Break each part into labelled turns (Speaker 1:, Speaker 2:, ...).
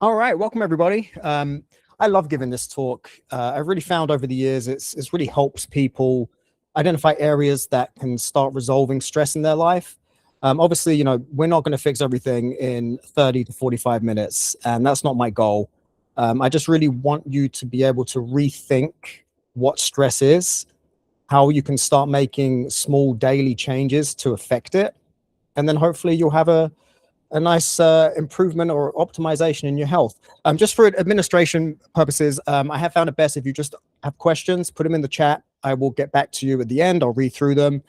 Speaker 1: All right, welcome everybody. I love giving this talk. I've really found over the years it's really helps people identify areas that can start resolving stress in their life. Obviously, we're not going to fix everything in 30 to 45 minutes, and that's not my goal. I just really want you to be able to rethink what stress is, how you can start making small daily changes to affect it, and then hopefully you'll have a nice improvement or optimization in your health. Just for administration purposes, I have found it best if you just have questions, put them in the chat. I will get back to you at the end. I'll read through them.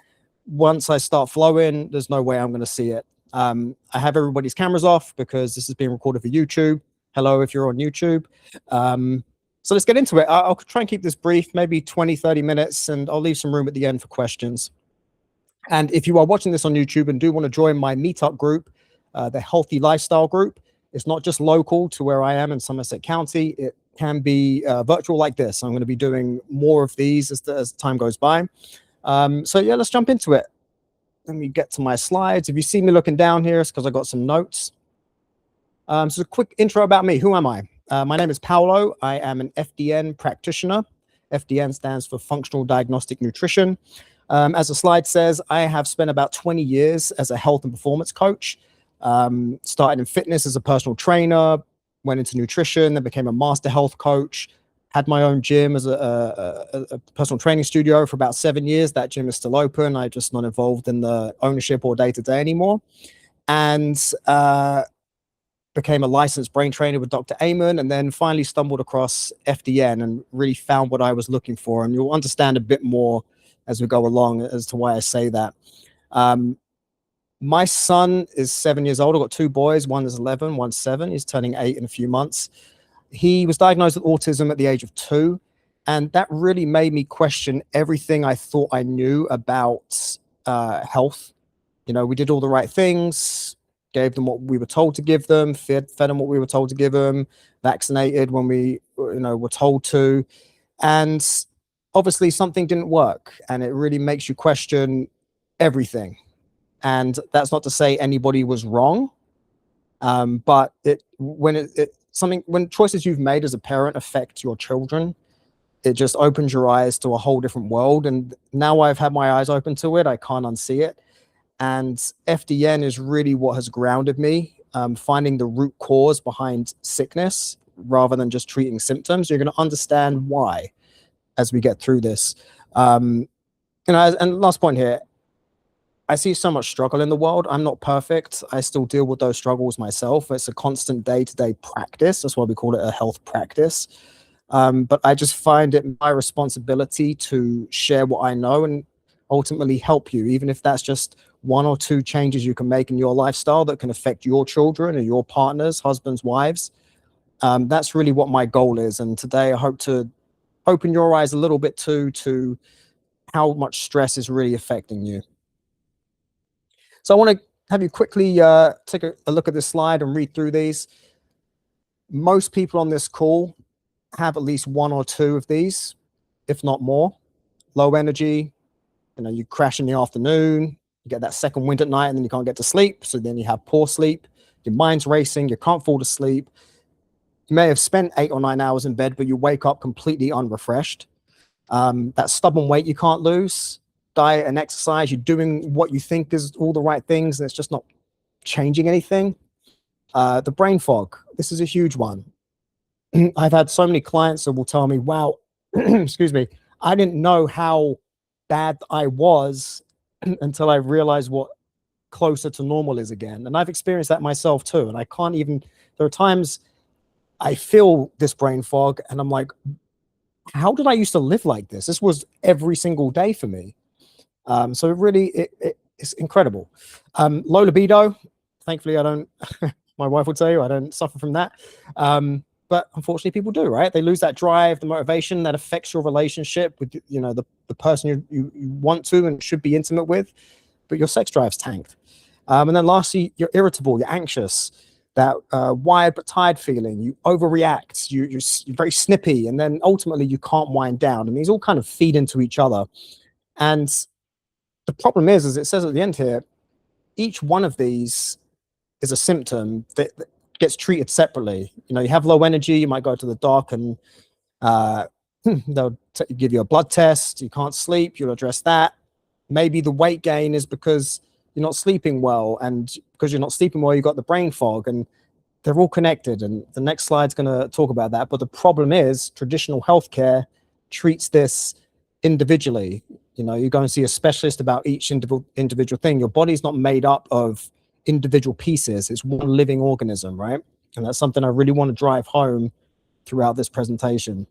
Speaker 1: Once I start flowing, there's no way I'm going to see it. I have everybody's cameras off because this is being recorded for YouTube. Hello, if you're on YouTube. So let's get into it. I'll try and keep this brief, maybe 20, 30 minutes, and I'll leave some room at the end for questions. And if you are watching this on YouTube and do want to join my meetup group, the Healthy Lifestyle Group, it's not just local to where I am in Somerset County. It can be virtual like this. I'm going to be doing more of these as time goes by. So yeah, let's jump into it. Let me get to my slides. If you see me looking down here, it's because I got some notes. So a quick intro about me. Who am I? My name is Paolo. I am an FDN practitioner. FDN stands for Functional Diagnostic Nutrition. As the slide says, I have spent about 20 years as a health and performance coach. Started in fitness as a personal trainer, went into nutrition, then became a master health coach, had my own gym as a personal training studio for about 7 years. That gym is still open. I'm just not involved in the ownership or day-to-day anymore. And became a licensed brain trainer with Dr. Amen, and then finally stumbled across FDN and really found what I was looking for. And you'll understand a bit more as we go along as to why I say that. My son is 7 years old. I've got two boys. One is 11, one's 7. He's turning 8 in a few months. He was diagnosed with autism at the age of 2. And that really made me question everything I thought I knew about health. We did all the right things, gave them what we were told to give them, fed them what we were told to give them, vaccinated when we were told to. And obviously something didn't work. And it really makes you question everything. And that's not to say anybody was wrong, but when choices you've made as a parent affect your children, it just opens your eyes to a whole different world. And now I've had my eyes open to it. I can't unsee it. And FDN is really what has grounded me, finding the root cause behind sickness rather than just treating symptoms. You're going to understand why as we get through this. And last point here, I see so much struggle in the world. I'm not perfect. I still deal with those struggles myself. It's a constant day-to-day practice. That's why we call it a health practice. But I just find it my responsibility to share what I know and ultimately help you, even if that's just 1 or 2 changes you can make in your lifestyle that can affect your children or your partners, husbands, wives. That's really what my goal is. And today I hope to open your eyes a little bit to how much stress is really affecting you. So I want to have you quickly take a look at this slide and read through these. Most people on this call have at least 1 or 2 of these, if not more. Low energy, you crash in the afternoon, you get that second wind at night, and then you can't get to sleep. So then you have poor sleep, your mind's racing, you can't fall to sleep. You may have spent 8 or 9 hours in bed, but you wake up completely unrefreshed. That stubborn weight you can't lose. Diet and exercise, you're doing what you think is all the right things, and it's just not changing anything. The brain fog, this is a huge one. I've had so many clients that will tell me, wow, excuse me, I didn't know how bad I was until I realized what closer to normal is again. And I've experienced that myself too. And I can't even, there are times I feel this brain fog and I'm like, how did I used to live like this? This was every single day for me. So it's incredible. Low libido, thankfully I don't, my wife would tell you, I don't suffer from that. But unfortunately people do, right? They lose that drive, the motivation that affects your relationship with, the person you want to and should be intimate with, but your sex drive's tanked. And then lastly, you're irritable, you're anxious, that wired but tired feeling, you overreact, you're very snippy, and then ultimately you can't wind down. And these all kind of feed into each other. And the problem is, as it says at the end here, each one of these is a symptom that gets treated separately. You know, you have low energy, you might go to the doc and uh, they'll give you a blood test. You can't sleep, you'll address that. Maybe the weight gain is because you're not sleeping well, and because you're not sleeping well, you got the brain fog, and they're all connected. And the next slide's going to talk about that. But the problem is traditional healthcare treats this individually. You know, you go and see a specialist about each individual thing. Your body's not made up of individual pieces. It's one living organism, right? And that's something I really want to drive home throughout this presentation.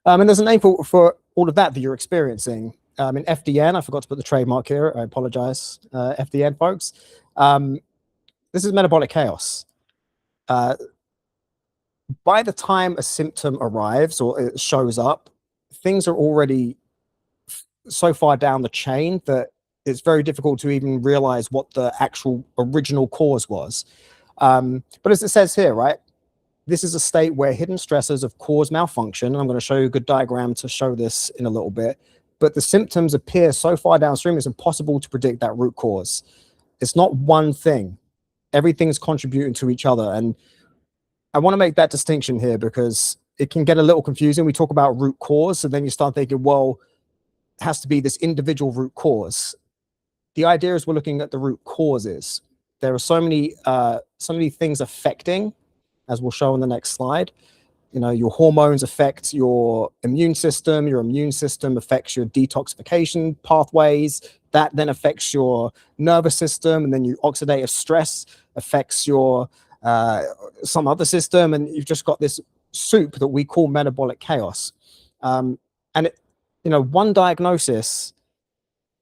Speaker 1: And there's a name for all of that you're experiencing. In FDN, I forgot to put the trademark here. I apologize, FDN folks. This is metabolic chaos. By the time a symptom arrives or it shows up, things are already so far down the chain that it's very difficult to even realize what the actual original cause was. But as it says here, right, this is a state where hidden stressors have caused malfunction. And I'm going to show you a good diagram to show this in a little bit. But the symptoms appear so far downstream, it's impossible to predict that root cause. It's not one thing. Everything's contributing to each other. And I want to make that distinction here because it can get a little confusing. We talk about root cause, and then you start thinking, well, it has to be this individual root cause. The idea is we're looking at the root causes. There are so many things affecting, as we'll show on the next slide. You know, your hormones affect your immune system affects your detoxification pathways, that then affects your nervous system, and then your oxidative stress affects your some other system, and you've just got this soup that we call metabolic chaos. And it, you know, one diagnosis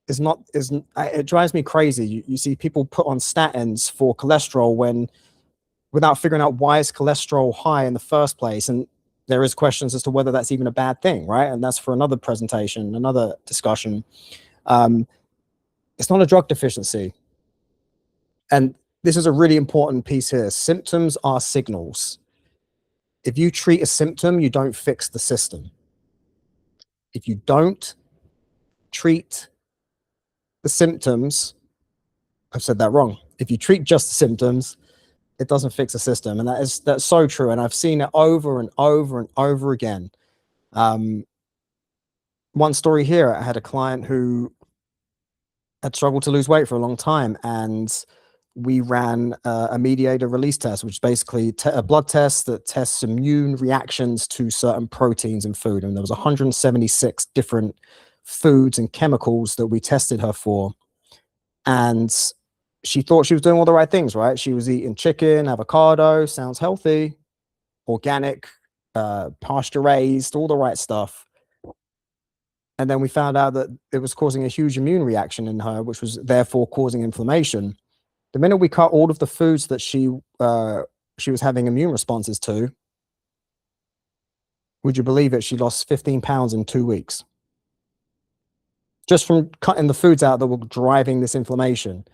Speaker 1: it drives me crazy. You see people put on statins for cholesterol without figuring out why is cholesterol high in the first place. And there is questions as to whether that's even a bad thing, right? And that's for another presentation, another discussion. It's not a drug deficiency. And this is a really important piece here. Symptoms are signals. If you treat a symptom, you don't fix the system. If you don't treat the symptoms, I've said that wrong. If you treat just the symptoms, it doesn't fix the system. And that's so true. And I've seen it over and over and over again. One story here, I had a client who had struggled to lose weight for a long time, and we ran a mediator release test, which is basically a blood test that tests immune reactions to certain proteins in food. And there was 176 different foods and chemicals that we tested her for. And she thought she was doing all the right things, right? She was eating chicken, avocado, sounds healthy, organic, pasture raised, all the right stuff. And then we found out that it was causing a huge immune reaction in her, which was therefore causing inflammation. The minute we cut all of the foods that she was having immune responses to, would you believe it? She lost 15 pounds in 2 weeks. Just from cutting the foods out that were driving this inflammation.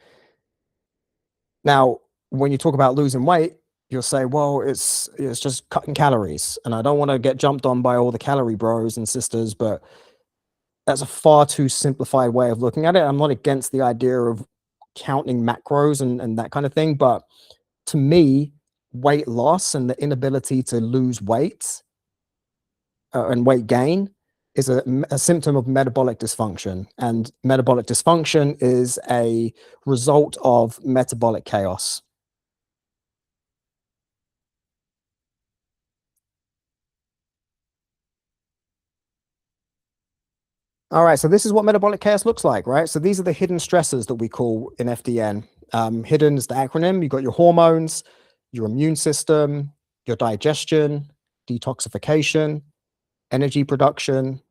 Speaker 1: Now, when you talk about losing weight, you'll say, well, it's just cutting calories. And I don't want to get jumped on by all the calorie bros and sisters, but that's a far too simplified way of looking at it. I'm not against the idea of counting macros and that kind of thing. But to me, weight loss and the inability to lose weight and weight gain is a symptom of metabolic dysfunction. And metabolic dysfunction is a result of metabolic chaos. All right, so this is what metabolic chaos looks like, right? So these are the hidden stressors that we call in FDN. Hidden is the acronym. You've got your hormones, your immune system, your digestion, detoxification, energy production,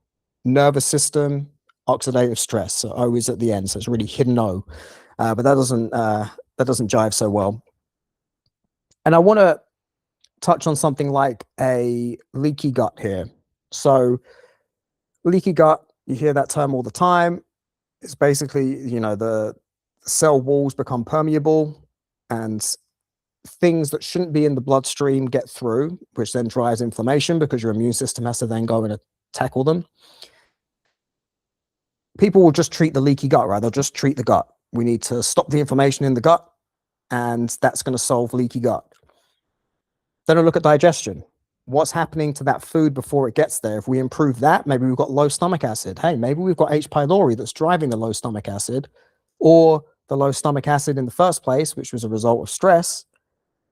Speaker 1: nervous system, oxidative stress. So O is at the end, so it's really hidden O. But that doesn't jive so well. And I want to touch on something like a leaky gut here. So leaky gut, you hear that term all the time. It's basically, you know, the cell walls become permeable and things that shouldn't be in the bloodstream get through, which then drives inflammation because your immune system has to then go and tackle them. People will just treat the leaky gut, right? They'll just treat the gut. We need to stop the inflammation in the gut, and that's going to solve leaky gut. Then I look at digestion. What's happening to that food before it gets there? If we improve that, maybe we've got low stomach acid. Hey, maybe we've got H. pylori that's driving the low stomach acid, or the low stomach acid in the first place, which was a result of stress,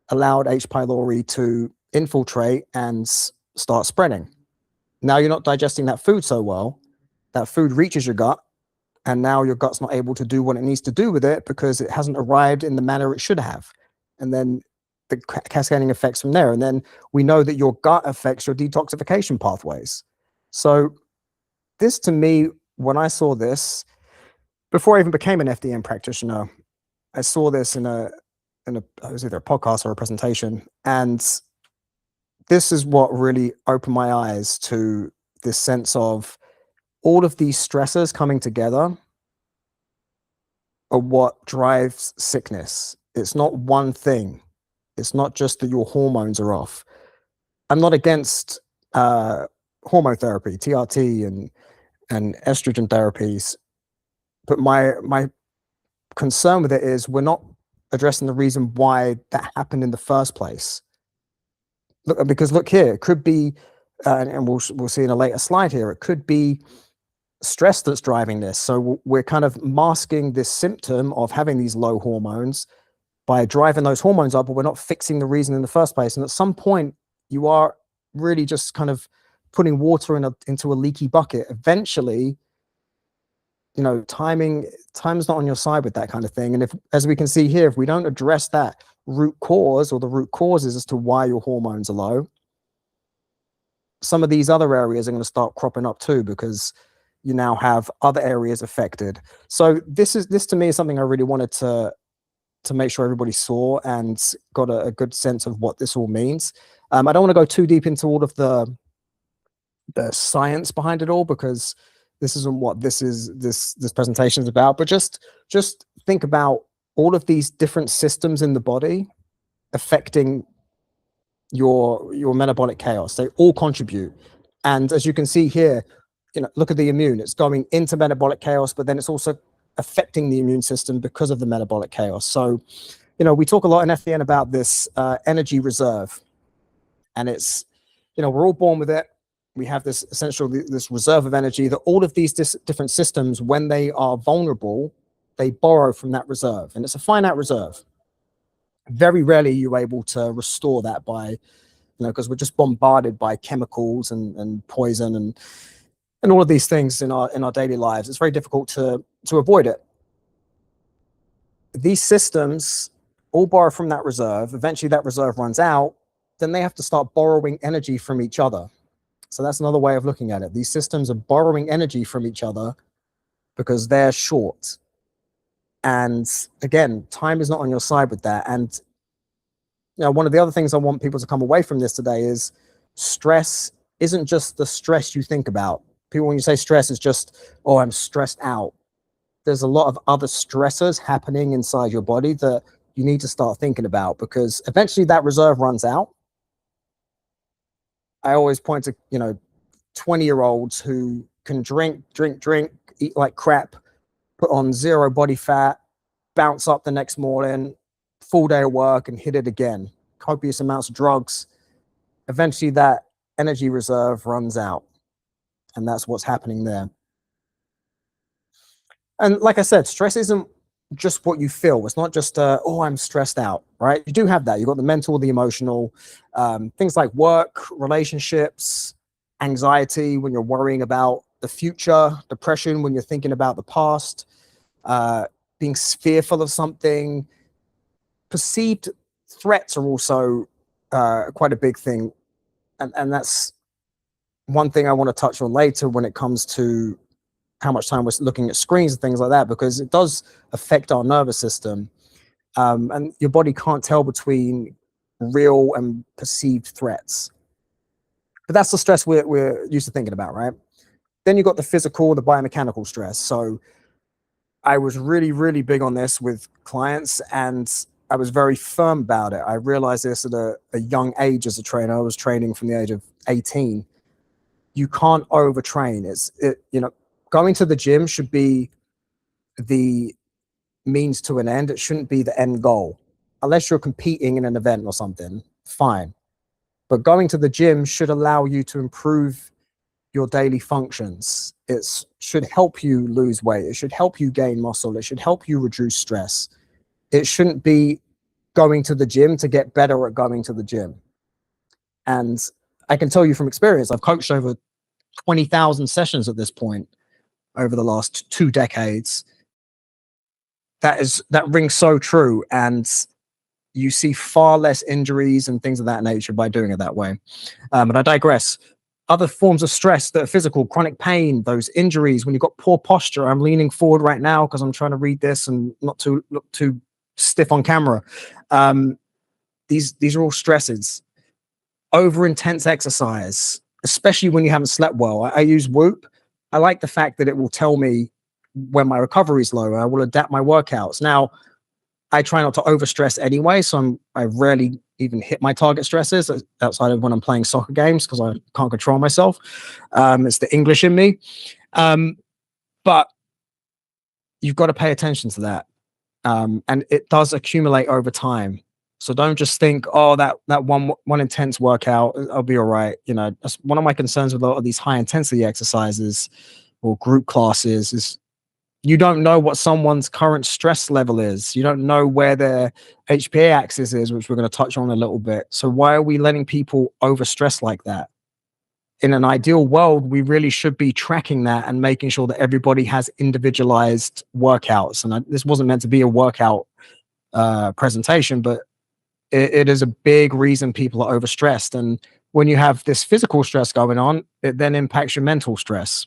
Speaker 1: allowed H. pylori to infiltrate and start spreading. Now you're not digesting that food so well. That food reaches your gut, and now your gut's not able to do what it needs to do with it because it hasn't arrived in the manner it should have. And then the cascading effects from there. And then we know that your gut affects your detoxification pathways. So this, to me, when I saw this, before I even became an FDN practitioner, I saw this in a it was either a podcast or a presentation, and this is what really opened my eyes to this sense of all of these stressors coming together are what drives sickness. It's not one thing. It's not just that your hormones are off. I'm not against hormone therapy, TRT, and estrogen therapies, but my concern with it is we're not addressing the reason why that happened in the first place. Look, because look here, it could be, and we'll see in a later slide here, it could be stress that's driving this. So we're kind of masking this symptom of having these low hormones by driving those hormones up, but we're not fixing the reason in the first place. And at some point, you are really just kind of putting water into a leaky bucket. Eventually, time's not on your side with that kind of thing. And if, as we can see here, if we don't address that root cause or the root causes as to why your hormones are low, some of these other areas are going to start cropping up too, because you now have other areas affected. So this to me is something I really wanted to make sure everybody saw and got a good sense of what this all means. I don't want to go too deep into all of the science behind it all, because this isn't what this presentation is about. But just think about all of these different systems in the body affecting your metabolic chaos. They all contribute. And as you can see here, look at the immune. It's going into metabolic chaos, but then it's also affecting the immune system because of the metabolic chaos. So, we talk a lot in FDN about this energy reserve, and it's, we're all born with it. We have this reserve of energy that all of these different systems, when they are vulnerable, they borrow from that reserve, and it's a finite reserve. Very rarely you're able to restore that by, because we're just bombarded by chemicals and poison and all of these things in our daily lives. It's very difficult to avoid it. These systems all borrow from that reserve. Eventually that reserve runs out. Then they have to start borrowing energy from each other. So that's another way of looking at it. These systems are borrowing energy from each other because they're short. And again, time is not on your side with that. And one of the other things I want people to come away from this today is stress isn't just the stress you think about. People, when you say stress, it's just, oh, I'm stressed out. There's a lot of other stressors happening inside your body that you need to start thinking about, because eventually that reserve runs out. I always point to, 20-year-olds who can drink, eat like crap, put on zero body fat, bounce up the next morning, full day of work, and hit it again. Copious amounts of drugs. Eventually that energy reserve runs out. And that's what's happening there. And like I said, stress isn't just what you feel. It's not just, oh, I'm stressed out, right? You do have that. You've got the mental, the emotional, things like work, relationships, anxiety when you're worrying about the future, depression when you're thinking about the past, being fearful of something. Perceived threats are also quite a big thing. And that's one thing I want to touch on later when it comes to how much time we're looking at screens and things like that, because it does affect our nervous system. And your body can't tell between real and perceived threats. But that's the stress we're used to thinking about, right? Then you've got the physical, the biomechanical stress. So I was really, really big on this with clients, and I was very firm about it. I realized this at a young age as a trainer. I was training from the age of 18. You can't overtrain. Going to the gym should be the means to an end. It shouldn't be the end goal. Unless you're competing in an event or something, fine. But going to the gym should allow you to improve your daily functions. It should help you lose weight. It should help you gain muscle. It should help you reduce stress. It shouldn't be going to the gym to get better at going to the gym. And I can tell you from experience, I've coached over 20,000 sessions at this point over the last 2 decades. That rings so true. And you see far less injuries and things of that nature by doing it that way. But I digress. Other forms of stress that are physical, chronic pain, those injuries, when you've got poor posture. I'm leaning forward right now because I'm trying to read this and not to look too stiff on camera. These are all stresses. Over intense exercise, especially when you haven't slept well. I use Whoop. I like the fact that it will tell me when my recovery is low. I will adapt my workouts. Now, I try not to overstress anyway, so I rarely even hit my target stresses outside of when I'm playing soccer games because I can't control myself. It's the English in me. But you've got to pay attention to that. And it does accumulate over time. So don't just think, oh, that one intense workout, I'll be all right. You know, that's one of my concerns with a lot of these high intensity exercises or group classes is you don't know what someone's current stress level is. You don't know where their HPA axis is, which we're going to touch on a little bit. So why are we letting people overstress like that? In an ideal world, we really should be tracking that and making sure that everybody has individualized workouts. And this wasn't meant to be a workout presentation, but it is a big reason people are overstressed. And when you have this physical stress going on, it then impacts your mental stress.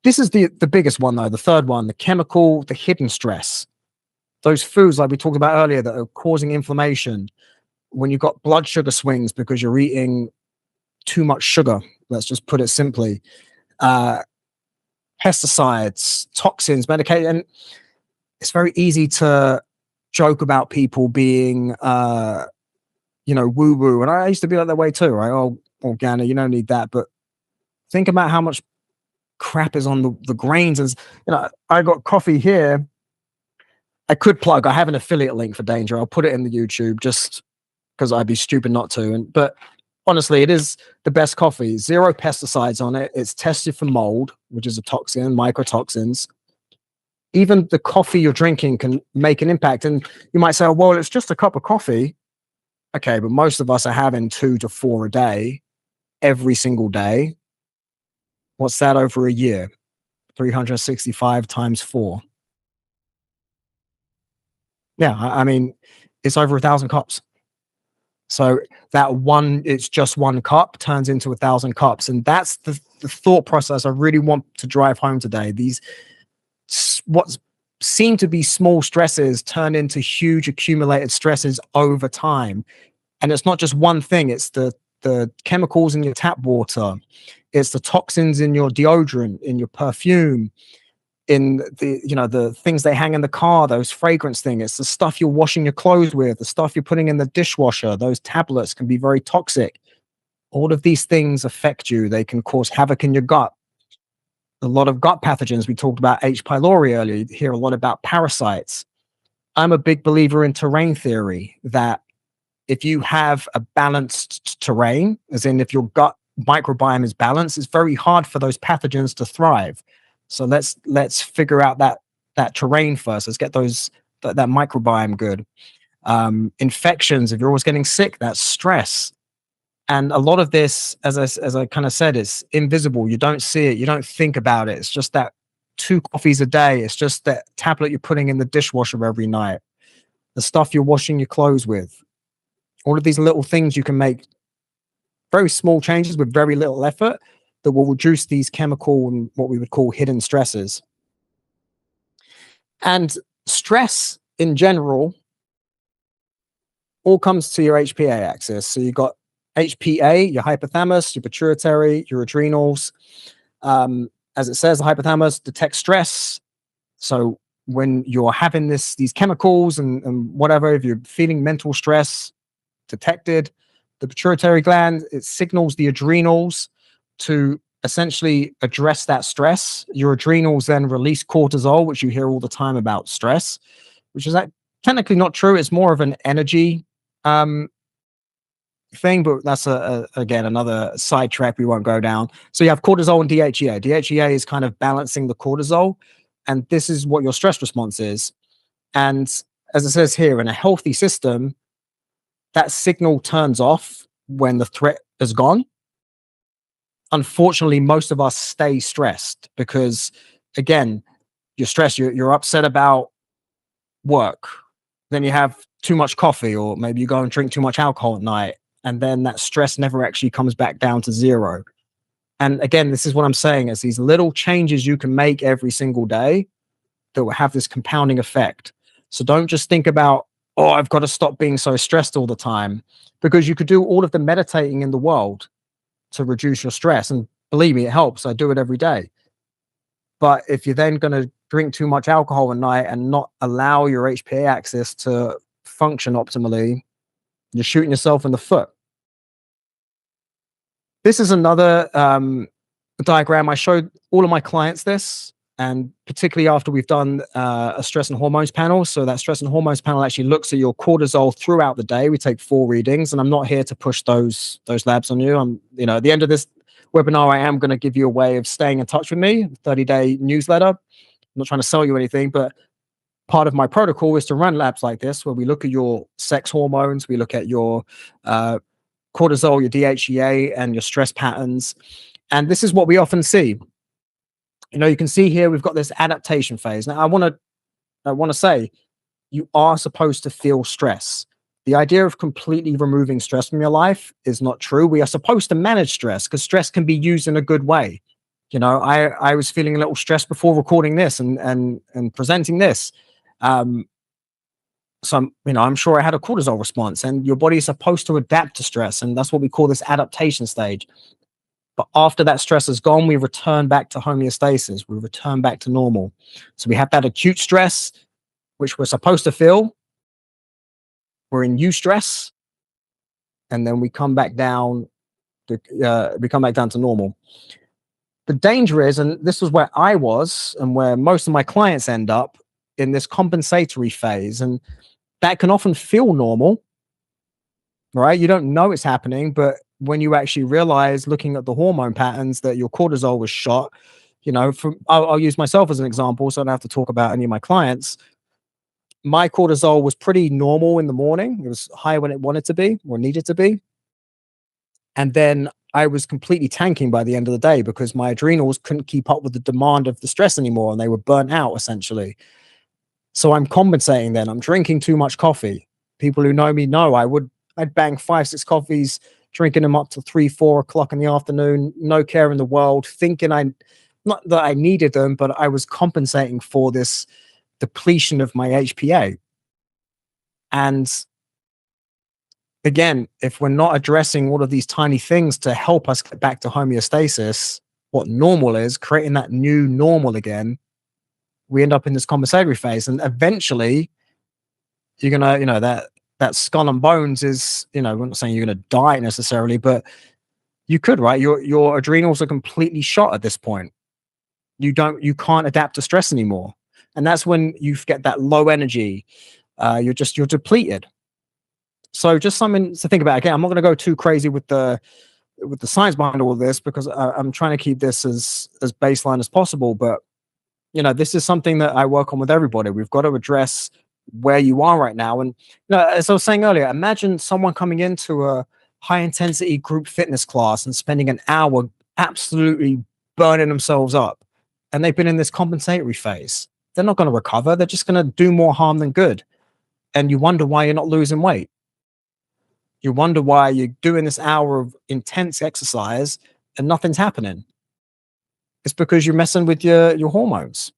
Speaker 1: This is the biggest one, though, the third one, the hidden stress. Those foods, like we talked about earlier, that are causing inflammation. When you've got blood sugar swings because you're eating too much sugar, let's just put it simply. Pesticides, toxins, medication. And it's very easy to joke about people being, woo-woo. And I used to be like that way too, right? Oh, organic, you don't need that. But think about how much crap is on the grains. As I got coffee here. I could plug. I have an affiliate link for Danger. I'll put it in the YouTube just because I'd be stupid not to. But honestly, it is the best coffee. 0 pesticides on it. It's tested for mold, which is a toxin, mycotoxins. Even the coffee you're drinking can make an impact. And you might say, oh, well, it's just a cup of coffee. Okay, but most of us are having 2 to 4 a day, every single day. What's that over a year? 365 times 4. Yeah, I mean, it's over 1,000 cups. So it's just 1 cup turns into 1,000 cups. And that's the thought process I really want to drive home today. These, what seem to be small stresses turn into huge accumulated stresses over time. And it's not just one thing. It's the chemicals in your tap water. It's the toxins in your deodorant, in your perfume, in the things they hang in the car, those fragrance things. It's the stuff you're washing your clothes with, the stuff you're putting in the dishwasher. Those tablets can be very toxic. All of these things affect you. They can cause havoc in your gut. A lot of gut pathogens. We talked about H. pylori earlier. You hear a lot about parasites. I'm a big believer in terrain theory, that if you have a balanced terrain, as in if your gut microbiome is balanced, it's very hard for those pathogens to thrive. So let's figure out that terrain first. Let's get that microbiome good. Infections, if you're always getting sick, that's stress. And a lot of this, as I kind of said, it's invisible. You don't see it. You don't think about it. It's just that 2 coffees a day. It's just that tablet you're putting in the dishwasher every night. The stuff you're washing your clothes with. All of these little things you can make very small changes with very little effort that will reduce these chemical and what we would call hidden stresses. And stress in general all comes to your HPA axis. So you've got HPA, your hypothalamus, your pituitary, your adrenals. As it says, the hypothalamus detects stress. So when you're having these chemicals and whatever, if you're feeling mental stress detected, the pituitary gland, it signals the adrenals to essentially address that stress. Your adrenals then release cortisol, which you hear all the time about stress, which is technically not true. It's more of an energy thing, but that's again another sidetrack we won't go down. So you have cortisol and DHEA. DHEA is kind of balancing the cortisol, and this is what your stress response is. And as it says here, in a healthy system, that signal turns off when the threat is gone. Unfortunately, most of us stay stressed because, again, you're stressed, you're upset about work, then you have too much coffee, or maybe you go and drink too much alcohol at night, and then that stress never actually comes back down to zero. And again, this is what I'm saying is these little changes you can make every single day that will have this compounding effect. So don't just think about, oh, I've got to stop being so stressed all the time, because you could do all of the meditating in the world to reduce your stress. And believe me, it helps. I do it every day. But if you're then going to drink too much alcohol at night and not allow your HPA axis to function optimally, you're shooting yourself in the foot. This is another diagram. I showed all of my clients this, and particularly after we've done a stress and hormones panel. So that stress and hormones panel actually looks at your cortisol throughout the day. We take 4 readings, and I'm not here to push those labs on you. At the end of this webinar, I am going to give you a way of staying in touch with me, 30-day newsletter. I'm not trying to sell you anything, but part of my protocol is to run labs like this, where we look at your sex hormones, we look at your cortisol, your DHEA, and your stress patterns. And this is what we often see. You can see here we've got this adaptation phase. Now, I want to say you are supposed to feel stress. The idea of completely removing stress from your life is not true. We are supposed to manage stress, because stress can be used in a good way. I was feeling a little stressed before recording this and presenting this. So I'm sure I had a cortisol response, and your body is supposed to adapt to stress, and that's what we call this adaptation stage. But after that stress is gone, we return back to homeostasis. We return back to normal. So we have that acute stress, which we're supposed to feel. We're in eustress, and then we come back down. We come back down to normal. The danger is, and this was where I was, and where most of my clients end up, in this compensatory phase, and that can often feel normal, right? You don't know it's happening, but when you actually realize, looking at the hormone patterns, that your cortisol was shot, I'll use myself as an example, so I don't have to talk about any of my clients. My cortisol was pretty normal in the morning. It was high when it wanted to be or needed to be. And then I was completely tanking by the end of the day, because my adrenals couldn't keep up with the demand of the stress anymore, and they were burnt out essentially. So I'm compensating then. I'm drinking too much coffee. People who know me know I'd bang 5, 6 coffees, drinking them up to 3, 4 o'clock in the afternoon, no care in the world, thinking not that I needed them, but I was compensating for this depletion of my HPA. And again, if we're not addressing all of these tiny things to help us get back to homeostasis, what normal is, creating that new normal again, we end up in this compensatory phase. And eventually you're gonna, that skull and bones is, I'm not saying you're gonna die necessarily, but you could, right? Your adrenals are completely shot at this point. You can't adapt to stress anymore. And that's when you get that low energy. You're depleted. So just something to think about. Again, I'm not going to go too crazy with the science behind all of this, because I'm trying to keep this as baseline as possible. But this is something that I work on with everybody. We've got to address where you are right now. And as I was saying earlier, imagine someone coming into a high intensity group fitness class and spending an hour absolutely burning themselves up, and they've been in this compensatory phase. They're not going to recover. They're just going to do more harm than good. And you wonder why you're not losing weight. You wonder why you're doing this hour of intense exercise and nothing's happening. It's because you're messing with your hormones.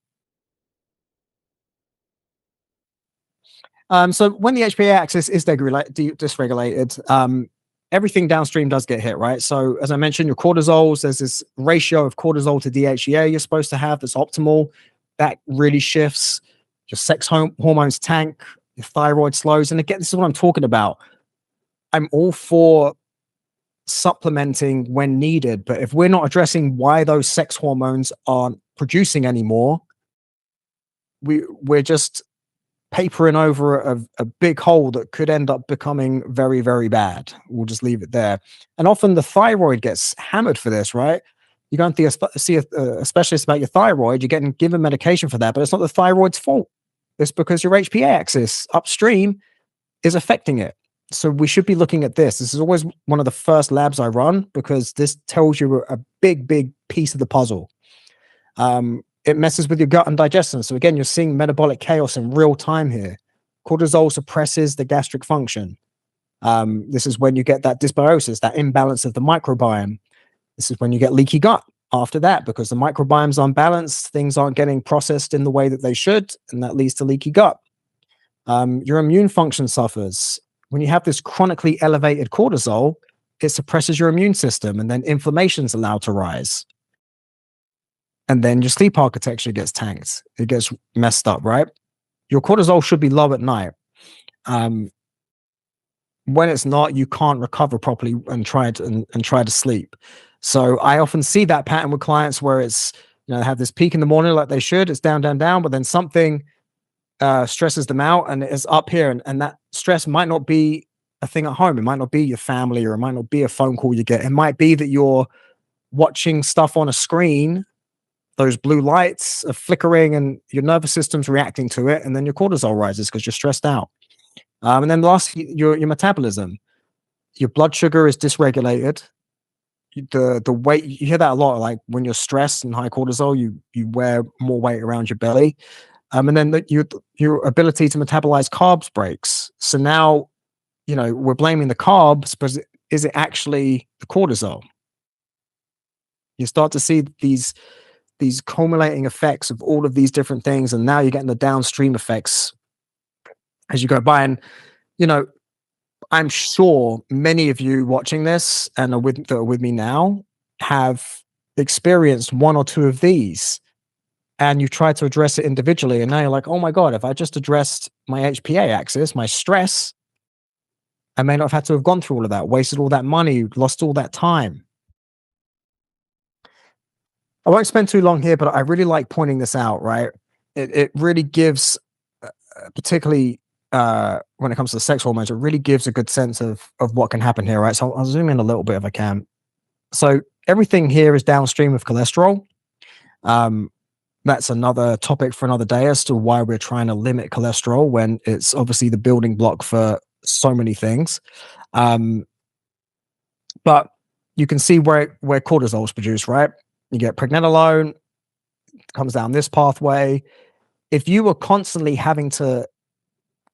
Speaker 1: So when the HPA axis is dysregulated, everything downstream does get hit, right? So as I mentioned, your cortisols, there's this ratio of cortisol to DHEA you're supposed to have that's optimal. That really shifts. Your sex hormones tank, your thyroid slows. And again, this is what I'm talking about. I'm all for supplementing when needed, but if we're not addressing why those sex hormones aren't producing anymore, we're just papering over a big hole that could end up becoming very, very bad. We'll just leave it there. And often the thyroid gets hammered for this, right? You go and see a specialist about your thyroid, you're getting given medication for that, but it's not the thyroid's fault. It's because your HPA axis upstream is affecting it. So we should be looking at this. This is always one of the first labs I run because this tells you a big, big piece of the puzzle. It messes with your gut and digestion. So again, you're seeing metabolic chaos in real time here. Cortisol suppresses the gastric function. This is when you get that dysbiosis, that imbalance of the microbiome. This is when you get leaky gut after that, because the microbiome's unbalanced, things aren't getting processed in the way that they should, and that leads to leaky gut. Your immune function suffers. When you have this chronically elevated cortisol, it suppresses your immune system, and then inflammation's allowed to rise. And then your sleep architecture gets tanked. It gets messed up, right? Your cortisol should be low at night. When it's not, you can't recover properly and try to sleep. So I often see that pattern with clients where it's, they have this peak in the morning like they should, it's down, down, down, but then something stresses them out and it's up here. And that stress might not be a thing at home. It might not be your family, or it might not be a phone call you get. It might be that you're watching stuff on a screen, those blue lights are flickering and your nervous system's reacting to it. And then your cortisol rises because you're stressed out. And then last, your metabolism, your blood sugar is dysregulated. The weight, you hear that a lot, like when you're stressed and high cortisol, you wear more weight around your belly. And then your ability to metabolize carbs breaks. So now, we're blaming the carbs, but is it actually the cortisol? You start to see these culminating effects of all of these different things, and now you're getting the downstream effects as you go by. And I'm sure many of you watching this and that are with me now have experienced one or two of these, and you try to address it individually, and now you're like, oh my God, if I just addressed my HPA axis, my stress, I may not have had to have gone through all of that, wasted all that money, lost all that time. I won't spend too long here, but I really like pointing this out, right? It really gives, particularly when it comes to sex hormones, it really gives a good sense of what can happen here, right? So I'll zoom in a little bit if I can. So everything here is downstream of cholesterol. That's another topic for another day as to why we're trying to limit cholesterol when it's obviously the building block for so many things. But you can see where cortisol is produced, right? You get pregnenolone, comes down this pathway. If you were constantly having to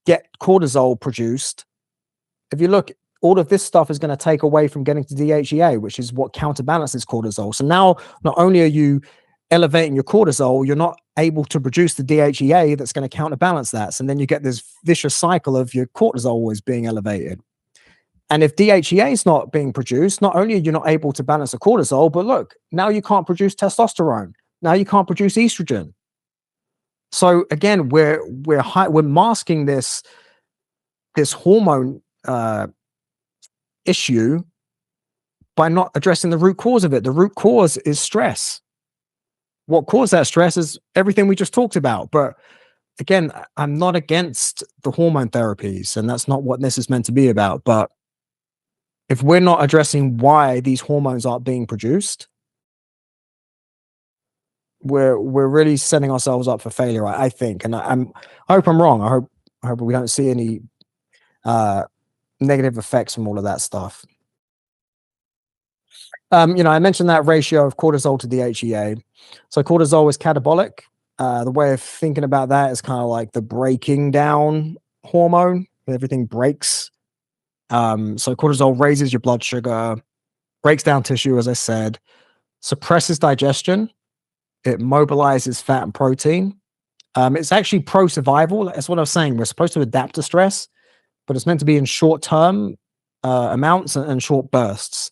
Speaker 1: get cortisol produced, if you look, all of this stuff is going to take away from getting to DHEA, which is what counterbalances cortisol. So now not only are you elevating your cortisol, you're not able to produce the DHEA that's going to counterbalance that. So then you get this vicious cycle of your cortisol always being elevated. And if DHEA is not being produced, not only are you not able to balance the cortisol, but look, now you can't produce testosterone. Now you can't produce estrogen. So again, we're masking this hormone issue by not addressing the root cause of it. The root cause is stress. What caused that stress is everything we just talked about. But again, I'm not against the hormone therapies, and that's not what this is meant to be about. But if we're not addressing why these hormones aren't being produced, we're really setting ourselves up for failure, I think. And I hope I'm wrong. I hope we don't see any negative effects from all of that stuff. I mentioned that ratio of cortisol to DHEA. So cortisol is catabolic. The way of thinking about that is kind of like the breaking down hormone. Everything breaks. So cortisol raises your blood sugar, breaks down tissue, as I said, suppresses digestion. It mobilizes fat and protein. It's actually pro-survival. That's what I was saying. We're supposed to adapt to stress, but it's meant to be in short-term amounts and short bursts.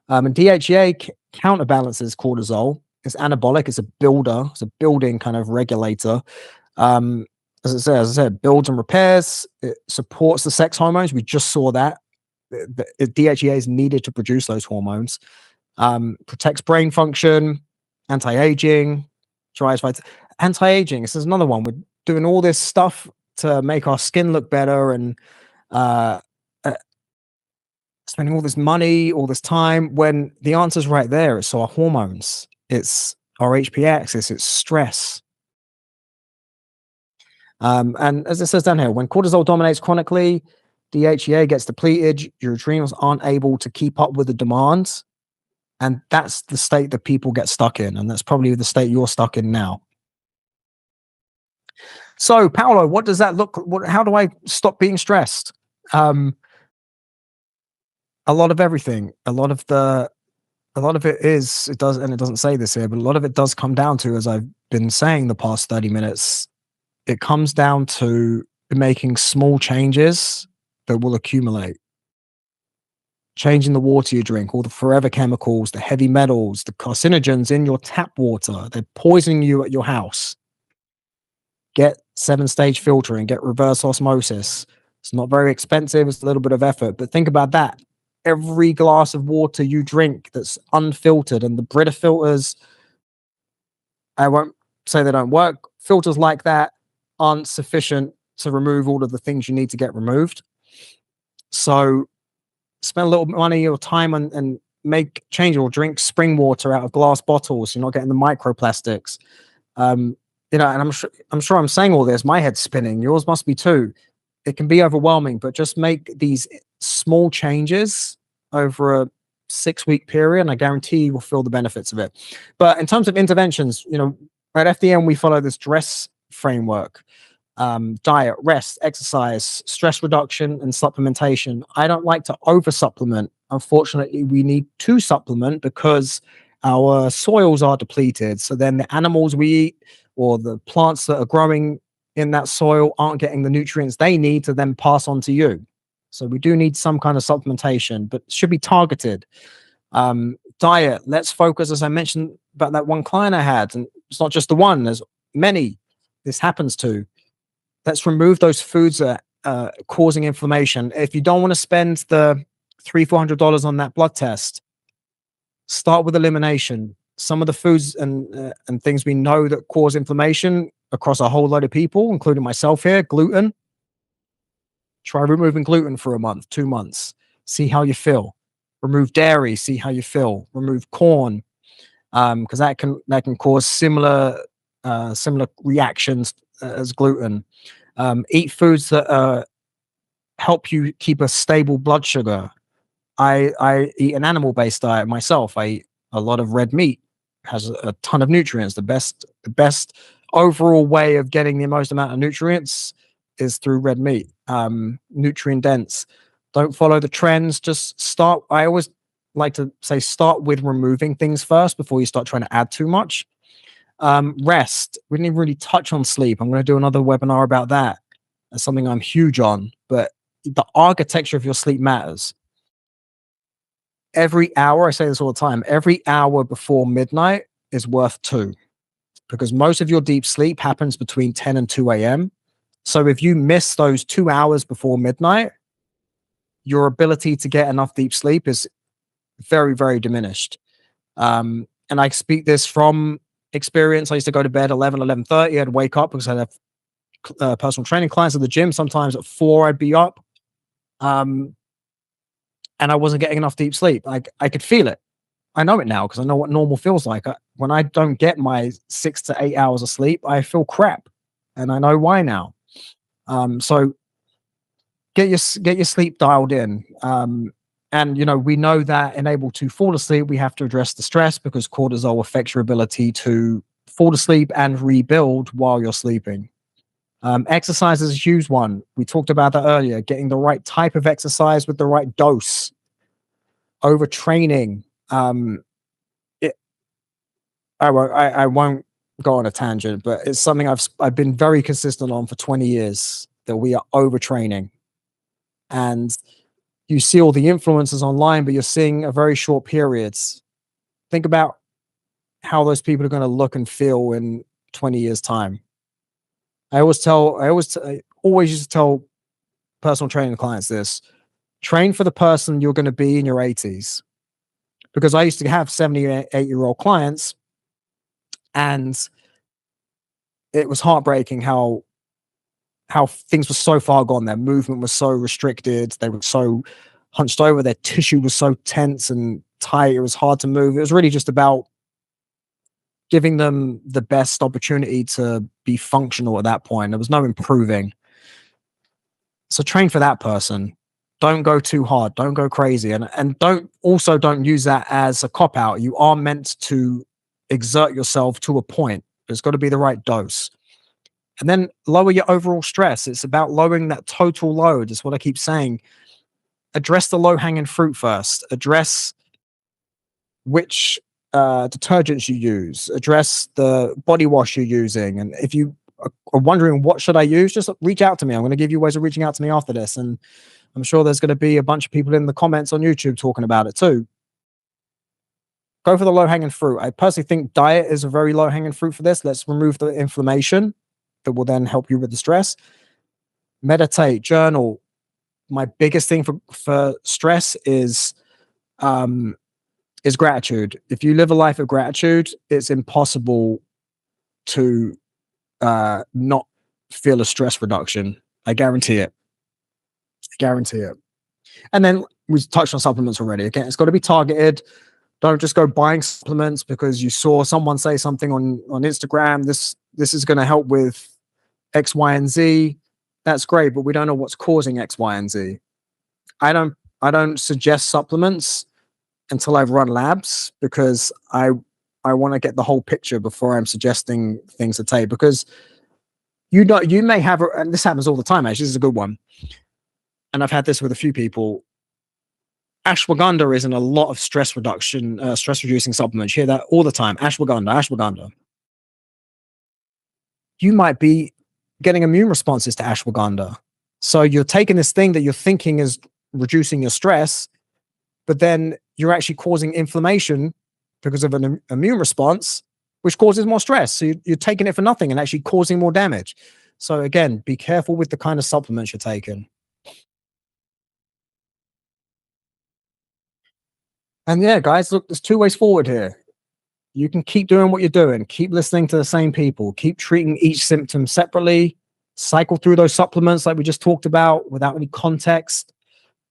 Speaker 1: And DHEA counterbalances cortisol. It's anabolic. It's a builder. It's a building kind of regulator. As I said, builds and repairs. It supports the sex hormones. We just saw that. The DHEA is needed to produce those hormones. Protects brain function, anti-aging, drives anti-aging. This is another one. We're doing all this stuff to make our skin look better and uh, uh, spending all this money, all this time, when the answer's right there. It's our hormones, it's our HPA axis, it's stress. And as it says down here, when cortisol dominates chronically, DHEA gets depleted, your adrenals aren't able to keep up with the demands. And that's the state that people get stuck in. And that's probably the state you're stuck in now. So, Paolo, what does that look? How do I stop being stressed? Um, a lot of everything. A lot of it is, it does, and it doesn't say this here, but a lot of it does come down to, as I've been saying the past 30 minutes, it comes down to making small changes that will accumulate. Changing the water you drink, all the forever chemicals, the heavy metals, the carcinogens in your tap water, they're poisoning you at your house. Get 7-stage filtering, get reverse osmosis. It's not very expensive, it's a little bit of effort, but think about that. Every glass of water you drink that's unfiltered, and the Brita filters, I won't say they don't work, filters like that aren't sufficient to remove all of the things you need to get removed. So spend a little money or time and make change or drink spring water out of glass bottles. You're not getting the microplastics. Um, and I'm sure I'm saying all this. My head's spinning. Yours must be too. It can be overwhelming, but just make these small changes over a 6-week period, and I guarantee you will feel the benefits of it. But in terms of interventions, at FDM we follow this DRESS framework: diet, rest, exercise, stress reduction, and supplementation. I don't like to over supplement. Unfortunately, we need to supplement because our soils are depleted. So then the animals we eat or the plants that are growing in that soil aren't getting the nutrients they need to then pass on to you. So we do need some kind of supplementation, but it should be targeted. Diet, let's focus, as I mentioned, about that one client I had. And it's not just the one, there's many this happens to. Let's remove those foods that are causing inflammation. If you don't want to spend the $300-400 on that blood test, start with elimination. Some of the foods and things we know that cause inflammation across a whole lot of people, including myself here, gluten. Try removing gluten for a month, 2 months. See how you feel. Remove dairy. See how you feel. Remove corn, because that can cause similar reactions as gluten. Eat foods that help you keep a stable blood sugar. I eat an animal-based diet myself. I eat a lot of red meat. Has a ton of nutrients. The best overall way of getting the most amount of nutrients is through red meat. Nutrient dense. Don't follow the trends. Just start. I always like to say start with removing things first before you start trying to add too much. Rest. We didn't even really touch on sleep. I'm going to do another webinar about that. That's something I'm huge on. But the architecture of your sleep matters. Every hour, I say this all the time, every hour before midnight is worth 2, because most of your deep sleep happens between 10 and 2 a.m. So if you miss those 2 hours before midnight, your ability to get enough deep sleep is very, very diminished. And I speak this from experience. I used to go to bed 11:30. I'd wake up because I'd have personal training clients at the gym. Sometimes at 4, I'd be up. And I wasn't getting enough deep sleep. I could feel it. I know it now because I know what normal feels like. When I don't get my 6 to 8 hours of sleep, I feel crap, and I know why now. So get your sleep dialed in. And we know that in able to fall asleep, we have to address the stress, because cortisol affects your ability to fall asleep and rebuild while you're sleeping. Exercise is a huge one. We talked about that earlier. Getting the right type of exercise with the right dose. Overtraining. I won't go on a tangent, but it's something I've been very consistent on for 20 years, that we are overtraining. And you see all the influencers online, but you're seeing a very short periods. Think about how those people are going to look and feel in 20 years' time. I always used to tell personal training clients this: train for the person you're going to be in your 80s. Because I used to have 78-year-old clients, and it was heartbreaking how how things were so far gone. Their movement was so restricted. They were so hunched over. Their tissue was so tense and tight. It was hard to move. It was really just about giving them the best opportunity to be functional at that point. There was no improving. So train for that person. Don't go too hard. Don't go crazy. And don't use that as a cop out. You are meant to exert yourself to a point. There's got to be the right dose. And then lower your overall stress. It's about lowering that total load. Is what I keep saying. Address the low hanging fruit first. Address which detergents you use. Address the body wash you're using. And if you are wondering what should I use, just reach out to me. I'm going to give you ways of reaching out to me after this. And I'm sure there's going to be a bunch of people in the comments on YouTube talking about it too. Go for the low hanging fruit. I personally think diet is a very low hanging fruit for this. Let's remove the inflammation that will then help you with the stress. Meditate, journal. My biggest thing for stress is gratitude. If you live a life of gratitude, it's impossible to not feel a stress reduction. I guarantee it. Guarantee it. And then we touched on supplements already. Again, it's got to be targeted. Don't just go buying supplements because you saw someone say something on Instagram. This is going to help with X, Y, and Z. That's great, but we don't know what's causing X, Y, and Z. I don't suggest supplements until I've run labs because I want to get the whole picture before I'm suggesting things to take. Because you may have, and this happens all the time. Actually, this is a good one. And I've had this with a few people. Ashwagandha is in a lot of stress reducing supplements. You hear that all the time. Ashwagandha. You might be getting immune responses to ashwagandha. So you're taking this thing that you're thinking is reducing your stress, but then you're actually causing inflammation because of an immune response, which causes more stress. So you're taking it for nothing and actually causing more damage. So again, be careful with the kind of supplements you're taking. And yeah, guys, look, there's two ways forward here. You can keep doing what you're doing, keep listening to the same people, keep treating each symptom separately, cycle through those supplements like we just talked about without any context.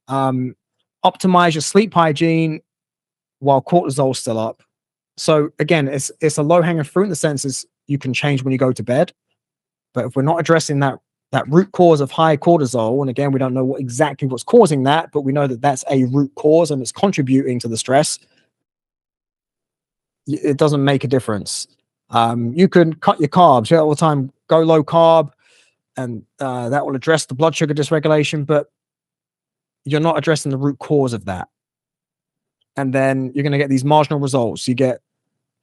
Speaker 1: Optimize your sleep hygiene while cortisol's still up. So again, it's a low hanging fruit in the sense is you can change when you go to bed. But if we're not addressing that root cause of high cortisol, and again, we don't know exactly what's causing that, but we know that that's a root cause and it's contributing to the stress, it doesn't make a difference. You can cut your carbs all the time, go low carb, and that will address the blood sugar dysregulation, but you're not addressing the root cause of that. And then you're going to get these marginal results. You get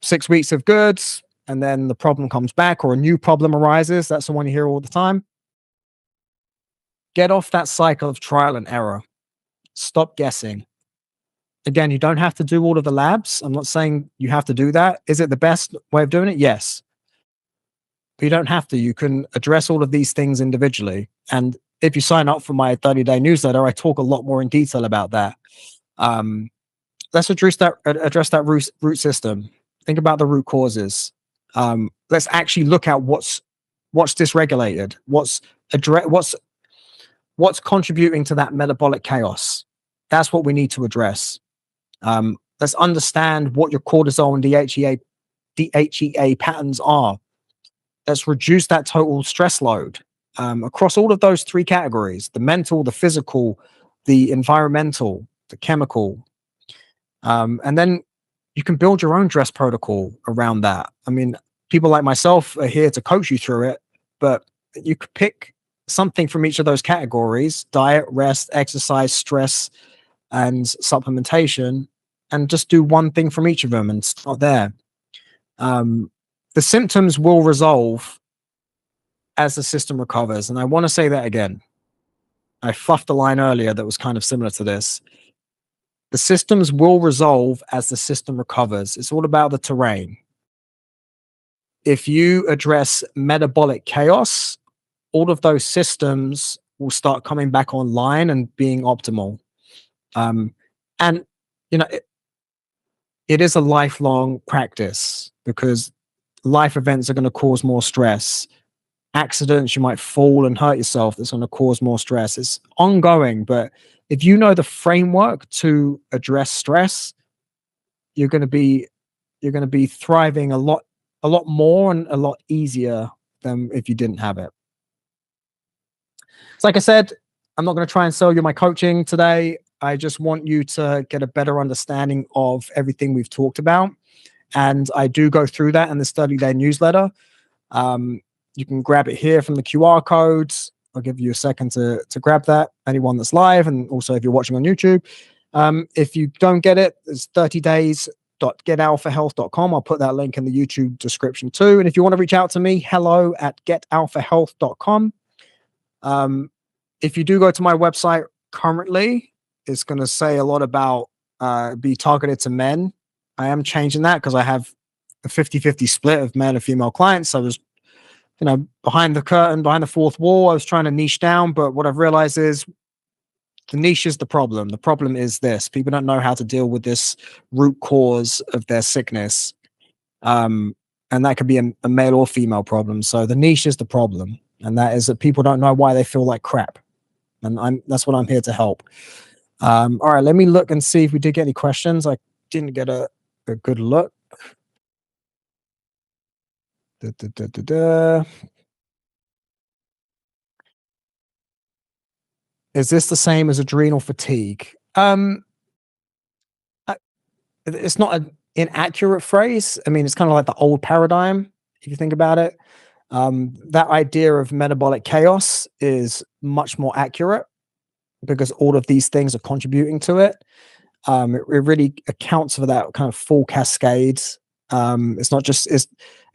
Speaker 1: 6 weeks of goods, and then the problem comes back or a new problem arises. That's the one you hear all the time. Get off that cycle of trial and error. Stop guessing. Again, you don't have to do all of the labs. I'm not saying you have to do that. Is it the best way of doing it? Yes. But you don't have to. You can address all of these things individually. And if you sign up for my 30-day newsletter, I talk a lot more in detail about that. Let's address that root system. Think about the root causes. Let's actually look at what's dysregulated, what's contributing to that metabolic chaos. That's what we need to address. Let's understand what your cortisol and DHEA patterns are. Let's reduce that total stress load across all of those three categories: the mental, the physical, the environmental, the chemical. And then you can build your own dress protocol around that. I mean, people like myself are here to coach you through it, but you could pick something from each of those categories: diet, rest, exercise, stress, and supplementation, and just do one thing from each of them and start there. The symptoms will resolve as the system recovers. And I want to say that again. I fluffed the line earlier that was kind of similar to this. The systems will resolve as the system recovers. It's all about the terrain. If you address metabolic chaos, all of those systems will start coming back online and being optimal. And you know, it is a lifelong practice because life events are going to cause more stress. accidents, you might fall and hurt yourself. That's going to cause more stress. It's ongoing, but if you know the framework to address stress, you're going to be thriving a lot more and a lot easier than if you didn't have it. So like I said, I'm not going to try and sell you my coaching today. I just want you to get a better understanding of everything we've talked about. And I do go through that in the Study Day newsletter. Um, you can grab it here from the QR codes. I'll give you a second to grab that. Anyone that's live, and also if you're watching on YouTube. If you don't get it, it's 30 days.getalphahealth.com. I'll put that link in the YouTube description too. And if you want to reach out to me, hello@getalphahealth.com. If you do go to my website currently, it's going to say a lot about be targeted to men. I am changing that because I have a 50-50 split of male and female clients. So I was, behind the curtain, behind the fourth wall, I was trying to niche down. But what I've realized is the niche is the problem. The problem is this: people don't know how to deal with this root cause of their sickness. And that could be a male or female problem. So the niche is the problem. And that is that people don't know why they feel like crap. And that's what I'm here to help. All right, let me look and see if we did get any questions. I didn't get a good look. Da, da, da, da, da. Is this the same as adrenal fatigue? It's not an inaccurate phrase. I mean, it's kind of like the old paradigm, if you think about it. That idea of metabolic chaos is much more accurate because all of these things are contributing to it. It really accounts for that kind of full cascade. It's not just,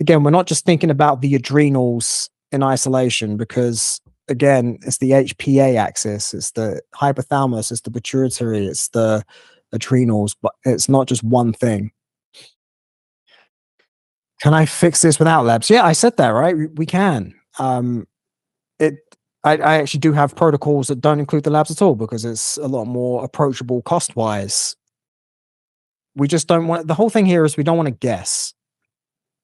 Speaker 1: we're not just thinking about the adrenals in isolation because, again, it's the HPA axis, it's the hypothalamus, it's the pituitary, it's the adrenals, but it's not just one thing. Can I fix this without labs? Yeah, I said that, right? We can. It. I actually do have protocols that don't include the labs at all because it's a lot more approachable cost wise. We just don't want, the whole thing here is we don't want to guess.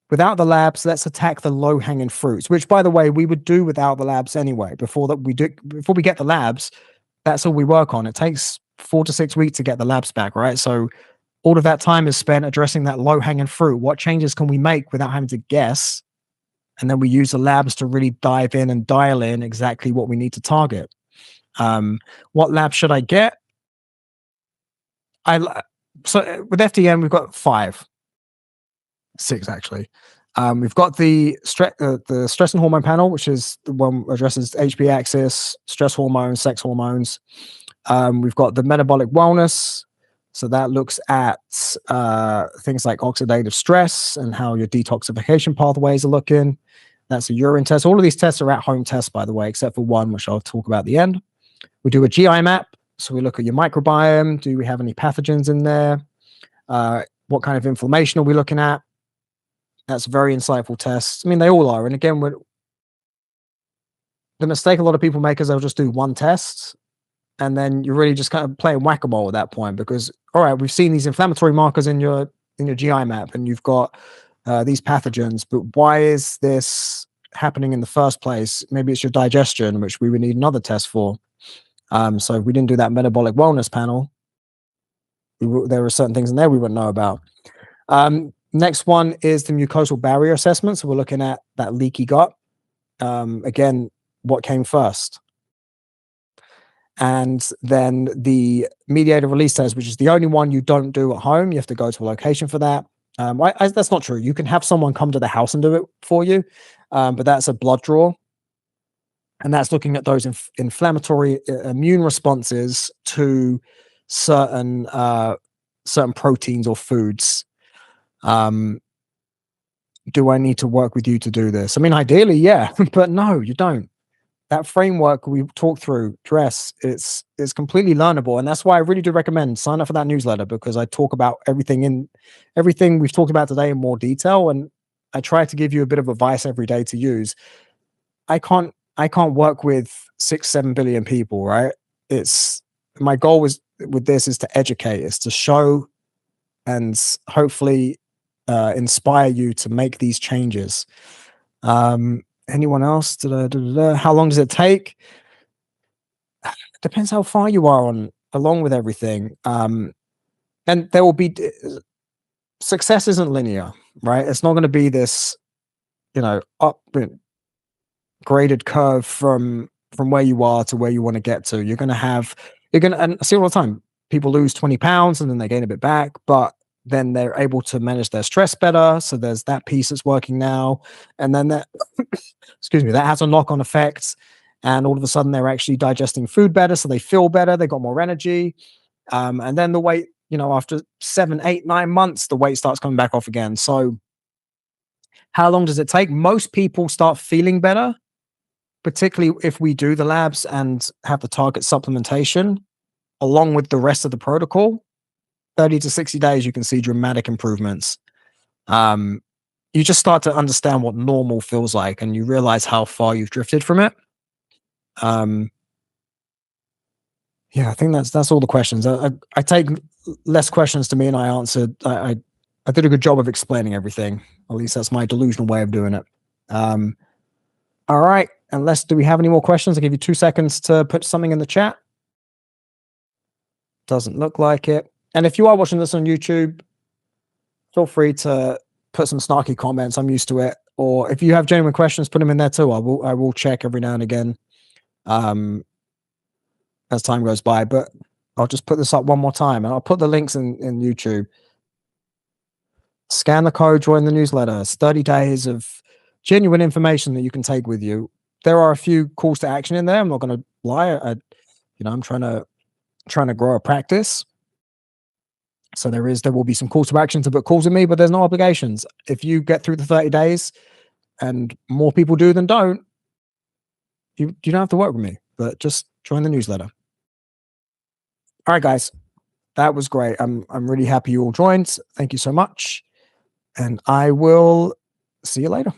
Speaker 1: Without the labs, let's attack the low hanging fruits, which by the way, we would do without the labs anyway. Before we get the labs, that's all we work on. It takes 4 to 6 weeks to get the labs back, right? So all of that time is spent addressing that low hanging fruit. What changes can we make without having to guess? And then we use the labs to really dive in and dial in exactly what we need to target. What lab should I get? So with FDN, we've got 6 actually. We've got the stress and hormone panel, which is the one that addresses HPA axis, stress hormones, sex hormones. We've got the metabolic wellness. So that looks at things like oxidative stress and how your detoxification pathways are looking. That's a urine test. All of these tests are at-home tests, by the way, except for one, which I'll talk about at the end. We do a GI map. So we look at your microbiome. Do we have any pathogens in there? What kind of inflammation are we looking at? That's a very insightful test. I mean, they all are. And again, the mistake a lot of people make is they'll just do one test. And then you're really just kind of playing whack-a-mole at that point because, all right, we've seen these inflammatory markers in your GI map and you've got these pathogens, but why is this happening in the first place? Maybe it's your digestion, which we would need another test for. So if we didn't do that metabolic wellness panel, there are certain things in there we wouldn't know about. Next one is the mucosal barrier assessment. So we're looking at that leaky gut. Again, what came first? And then the mediator release test, which is the only one you don't do at home. You have to go to a location for that. That's not true. You can have someone come to the house and do it for you, but that's a blood draw. And that's looking at those inflammatory immune responses to certain proteins or foods. Do I need to work with you to do this? I mean, ideally, yeah, but no, you don't. That framework we talked through, it's completely learnable. And that's why I really do recommend sign up for that newsletter because I talk about everything we've talked about today in more detail. And I try to give you a bit of advice every day to use. I can't work with 6-7 billion people, right? My goal with this is to educate, is to show and hopefully inspire you to make these changes. Anyone else? How long does it take? Depends how far you are on along with everything. And there will be success isn't linear, right? It's not going to be this, up graded curve from where you are to where you want to get to. And I see all the time people lose 20 pounds and then they gain a bit back, but then they're able to manage their stress better. So there's that piece that's working now. And then that, excuse me, that has a knock on effect. And all of a sudden they're actually digesting food better. So they feel better. They got more energy. And then the weight, after 7, 8, 9 months, the weight starts coming back off again. So how long does it take? Most people start feeling better, particularly if we do the labs and have the target supplementation along with the rest of the protocol. 30 to 60 days, you can see dramatic improvements. You just start to understand what normal feels like and you realize how far you've drifted from it. Yeah, I think that's all the questions. I take less questions to me and I answered. I did a good job of explaining everything. At least that's my delusional way of doing it. All right. Do we have any more questions? I'll give you 2 seconds to put something in the chat. Doesn't look like it. And if you are watching this on YouTube, feel free to put some snarky comments. I'm used to it. Or if you have genuine questions, put them in there too. I will check every now and again as time goes by. But I'll just put this up one more time and I'll put the links in YouTube. Scan the code, join the newsletter. It's 30 days of genuine information that you can take with you. There are a few calls to action in there. I'm not going to lie. I'm trying to grow a practice. So there will be some calls to action to book calls with me, but there's no obligations. If you get through the 30 days and more people do than don't, you don't have to work with me, but just join the newsletter. All right, guys, that was great. I'm really happy you all joined. Thank you so much. And I will see you later.